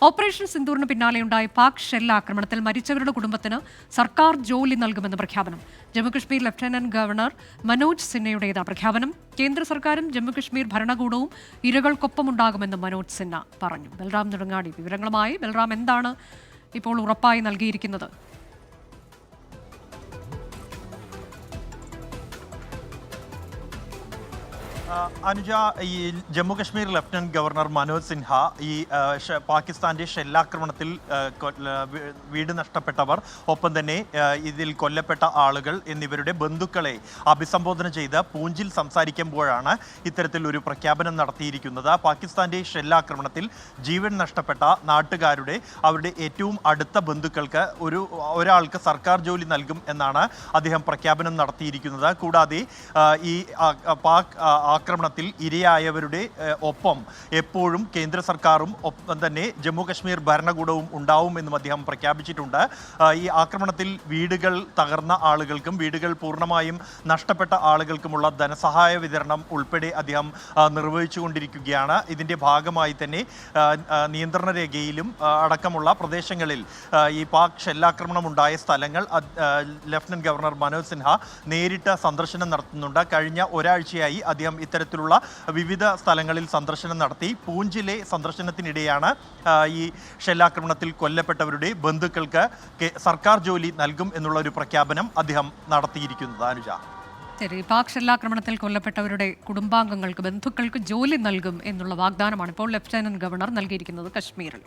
Operation സിന്ദൂറിന് പിന്നാലെയുണ്ടായ Pak shell ആക്രമണത്തിൽ മരിച്ചവരുടെ കുടുംബത്തിന് സർക്കാർ ജോലി നൽകുമെന്ന് പ്രഖ്യാപനം. ജമ്മുകശ്മീർ ലഫ്റ്റനന്റ് ഗവർണർ മനോജ് സിൻഹയുടേത് പ്രഖ്യാപനം. കേന്ദ്ര സർക്കാരും ജമ്മുകശ്മീർ ഭരണകൂടവും ഇരകൾക്കൊപ്പമുണ്ടാകുമെന്ന് മനോജ് സിൻഹ പറഞ്ഞു. ബൽറാം നെടുങ്ങാടി വിവരങ്ങളുമായി. ബൽറാം, എന്താണ് ഇപ്പോൾ ഉറപ്പായി നൽകിയിരിക്കുന്നത്? അനുജ, ഈ ജമ്മു കശ്മീർ ലഫ്റ്റനന്റ് ഗവർണർ മനോജ് സിൻഹ ഈ പാകിസ്ഥാന്റെ ഷെല്ലാക്രമണത്തിൽ വീട് നഷ്ടപ്പെട്ടവർ, ഒപ്പം തന്നെ ഇതിൽ കൊല്ലപ്പെട്ട ആളുകൾ എന്നിവരുടെ ബന്ധുക്കളെ അഭിസംബോധന ചെയ്ത് പൂഞ്ചിൽ സംസാരിക്കുമ്പോഴാണ് ഇത്തരത്തിൽ ഒരു പ്രഖ്യാപനം നടത്തിയിരിക്കുന്നത്. പാകിസ്ഥാന്റെ ഷെല്ലാക്രമണത്തിൽ ജീവൻ നഷ്ടപ്പെട്ട നാട്ടുകാരുടെ അവരുടെ ഏറ്റവും അടുത്ത ബന്ധുക്കൾക്ക് ഒരാൾക്ക് സർക്കാർ ജോലി നൽകും എന്നാണ് അദ്ദേഹം പ്രഖ്യാപനം നടത്തിയിരിക്കുന്നത്. കൂടാതെ ഈ പാക് ആക്രമണത്തിൽ ഇരയായവരുടെ ഒപ്പം എപ്പോഴും കേന്ദ്ര സർക്കാരും ഒപ്പം തന്നെ ജമ്മു കശ്മീർ ഭരണകൂടവും ഉണ്ടാവുമെന്നും അദ്ദേഹം പ്രഖ്യാപിച്ചിട്ടുണ്ട്. ഈ ആക്രമണത്തിൽ വീടുകൾ തകർന്ന ആളുകൾക്കും വീടുകൾ പൂർണ്ണമായും നഷ്ടപ്പെട്ട ആളുകൾക്കുമുള്ള ധനസഹായ വിതരണം ഉൾപ്പെടെ അദ്ദേഹം നിർവഹിച്ചുകൊണ്ടിരിക്കുകയാണ്. ഇതിൻ്റെ ഭാഗമായി തന്നെ നിയന്ത്രണ രേഖയിലും അടക്കമുള്ള പ്രദേശങ്ങളിൽ ഈ പാക് ഷെല്ലാക്രമണം ഉണ്ടായ സ്ഥലങ്ങൾ ലഫ്റ്റനന്റ് ഗവർണർ മനോജ് സിൻഹ നേരിട്ട് സന്ദർശനം നടത്തുന്നുണ്ട്. കഴിഞ്ഞ ഒരാഴ്ചയായി അദ്ദേഹം ഇത്തരത്തിലുള്ള വിവിധ സ്ഥലങ്ങളിൽ സന്ദർശനം നടത്തി. പൂഞ്ചിലെ സന്ദർശനത്തിനിടെയാണ് ഈ ഷെല്ലാക്രമണത്തിൽ കൊല്ലപ്പെട്ടവരുടെ ബന്ധുക്കൾക്ക് സർക്കാർ ജോലി നൽകും എന്നുള്ള ഒരു പ്രഖ്യാപനം അദ്ദേഹം നടത്തിയിരിക്കുന്നത്. അനുജ, ശരി, പാക് ഷെല്ലാക്രമണത്തിൽ കൊല്ലപ്പെട്ടവരുടെ കുടുംബാംഗങ്ങൾക്ക് ബന്ധുക്കൾക്ക് ജോലി നൽകും എന്നുള്ള വാഗ്ദാനമാണ് ഇപ്പോൾ ലഫ്റ്റനന്റ് ഗവർണർ നൽകിയിരിക്കുന്നത് കശ്മീരിൽ.